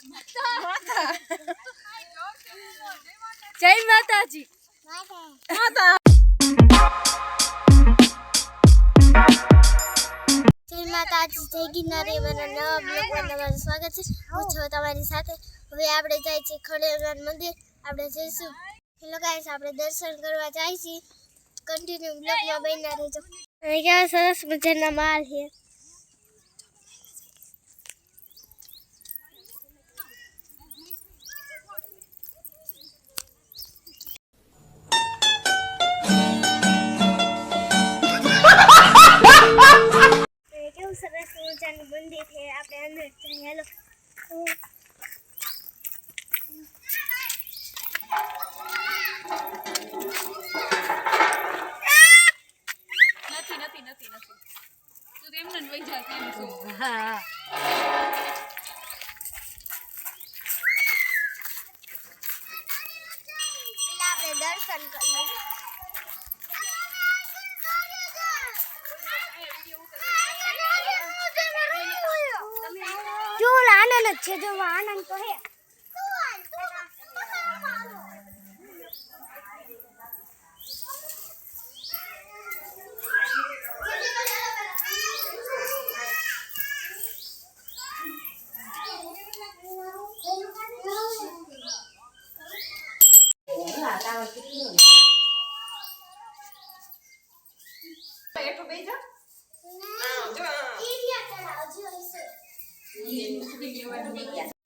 જય માતાજી માતા જય માતાજી જય ગિરનારી મારા નવા બ્લોગમાં તમારું સ્વાગત છે હું છું તમારી સાથે હવે આપણે જાય છે ખોડિયાર મંદિર આપણે જઈશું હેલો ગાઈસ આપણે દર્શન કરવા જાય છે કન્ટિન્યુ બ્લોગમાં બન્યા રહેજો અહીં કેવા સરસ મજાના માલ છે કેવું સરસ મજાનું મંદિર છે આપણે અંદર જઈએ હેલો નથી તું એમને જ વઈ જા કેમ છો હા આપણે દર્શન કરીએ જો આનંદ જ છે જો આનંદ તો હે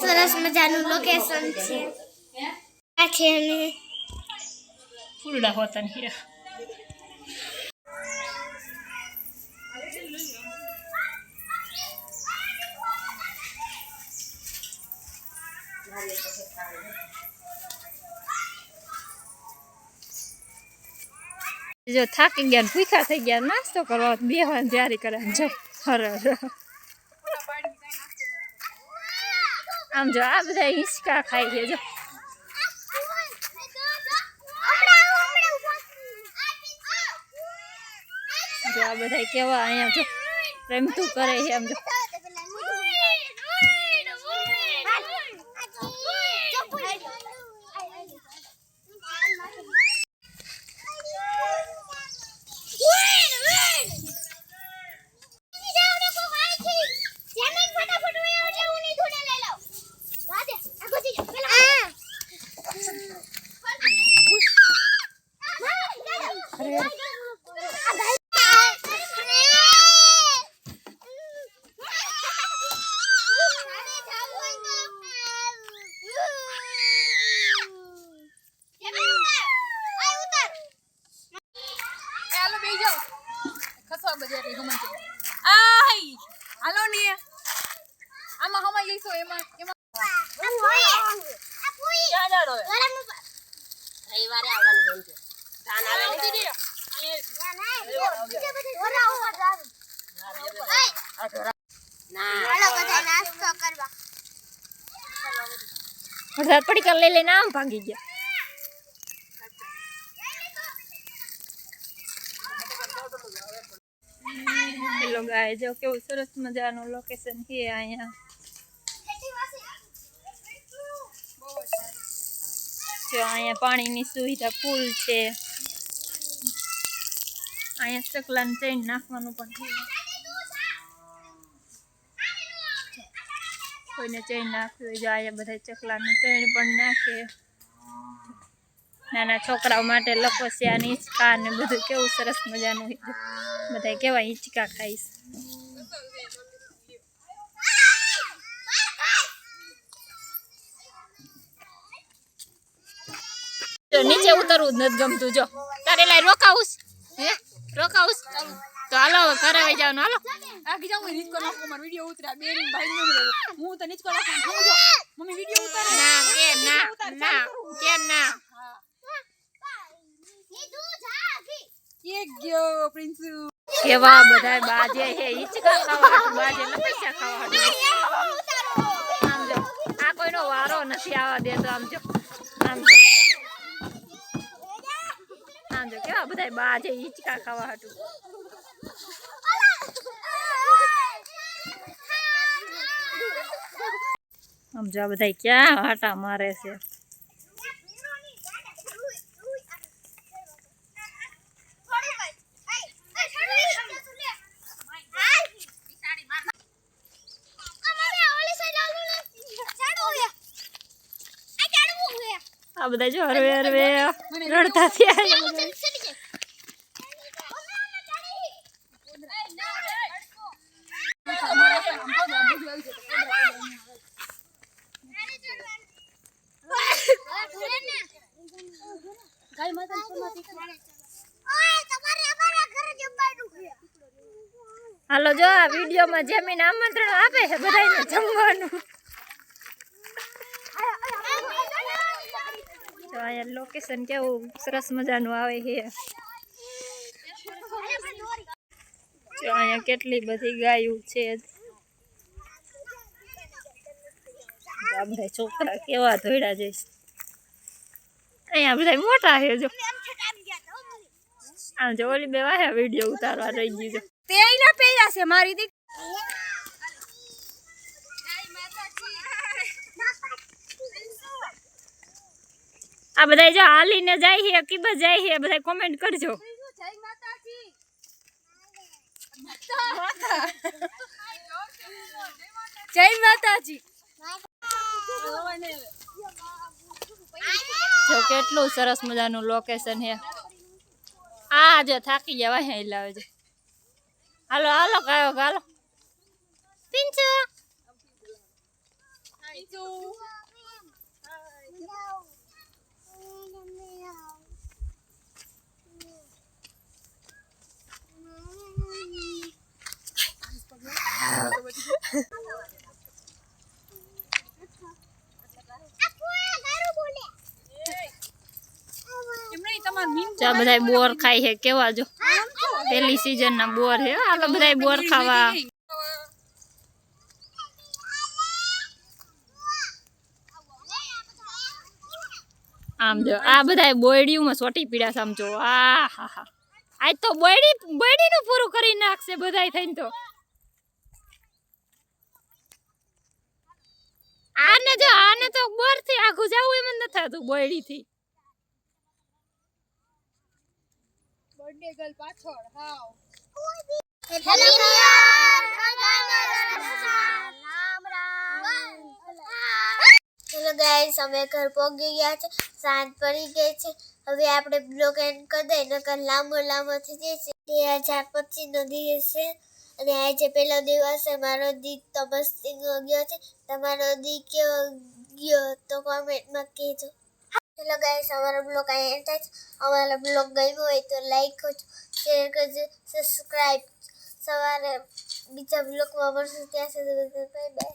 સરસ મજાનું લોકેશન છે આ છે ને ફૂલડા હોતા ને જો થાકી ગયા ને ભૂખા થઈ ગયા નાસ્તો કરવા બેહવાની તૈયારી કરે જો આમ જો આ બધા હિંચકા ખાઈ છે જો આ બધા કેવા અહીંયા જો રમતું કરે છે આમ જો હાલો ને આમાં હમા જઈશું એમાં રવિવારે આવવાનું છે ધાન આવે નાસ્તો કરવા વરસાદ પડી કર લઈ લઈને આમ ભાગી ગયા હેલો ગાય જો કેવું સરસ મજાનું લોકેશન છે અહીંયા જો અહીંયા પાણીની સુવિધા ફૂલ છે અહીંયા ચકલાને ચેન નાખવાનું પણ છે કોઈને ચેન નાખવી હોય જો અહીંયા બધા ચકલાને ચેન પણ નાખે નાના છોકરાઓ માટે લપસ્યા ને હિંચકા ને બધું કેવું સરસ મજાનું બધા કેવા હિંચકા ખાઈશ જો નીચે ઉતરવું જ નથી ગમતું જો તારે લાઈ રોકાવું હે રોકાવું તો હાલો ઘરે આવી જાવ હાલો આગી જાવ નીચકો નાખો મારો વિડિયો ઉતરા બેન ભાઈ ને હું તો નીચકો નાખું જો મમ્મી વિડિયો ઉતારે ના કે ના એક ગયો પ્રિન્સુ કેવા બધા બાજે હે હિંચકા ખાવા બાજે ને પૈસા ખાવા આમ જો આ કોઈનો વારો નથી આવા દેતો આમ જો કેવા બધા બાજે હિંચકા ખાવા હતું આમ જો આ બધા ક્યાં આટા મારે છે. આ બધા જો હરવે હરવે રડતા થયા છે બધા. હાલો જો આ વિડીયોમાં જમીન આમંત્રણ આપે છે બધાને જમવાનું. તો અહીંયા લોકેશન કેવું સરસ મજાનું આવે છે. જો અહીંયા કેટલી બધી ગાયું છે. આ બધા છોકરા કેવા ધોળા જઈશ. અહીંયા બધા મોટા છે જો. આમ જો ઓલી બે વાહે વિડીયો ઉતારવા રહી ગઈ છે. તે આઈના પહેર્યા છે મારી દીક. આ બધા જો હાલીને જાય છે કીબા જાય છે બધા કોમેન્ટ કરજો. જય માતાજી. જો કેટલું સરસ મજાનું લોકેશન છે. આ જો થાકી ગયા વાહે લાવે છે. હાલો હાલો કાયો હાલો પિંચુ. જો બધા બોર ખાય છે કેવા જો પેલી સીઝન ના બોર છે. હાલો બધા બોર ખાવા. આમ જો આ બધા બોયડીમાં સોટી પીડા સમજો. આ હા હા આજ તો બોયડી નું પૂરું કરી નાખશે બધા થઈને. તો આને તો બોર થી આખું જવું એમ જ નથી થતું બોયડી થી. બર્થડે ગર્લ પાછળ હાવ. હેલો ગાઈસ, અમે ઘર પહોંચી ગયા છે. સાંજ પડી ગઈ છે. હવે આપણે બ્લોગ એન્ડ કરી દઈએ નકર લાંબો થઈ જશે. 2025 નો દિવસ છે અને આજે પહેલો દિવસ છે. મારો દી તો મસ્તી ગયો છે. તમારો દી કેવો ગયો તો કોમેન્ટમાં કહેજો. હેલો ગાઈસ, અમારો બ્લોગ અહીં એન્ડ થાય છે. અમારો બ્લોગ ગમ્યો હોય તો લાઈક કરજો, શેર કરજો, સબસ્ક્રાઈબ. સવારે બીજા બ્લોગમાં મળશું. ત્યાં સુધી બાય બાય.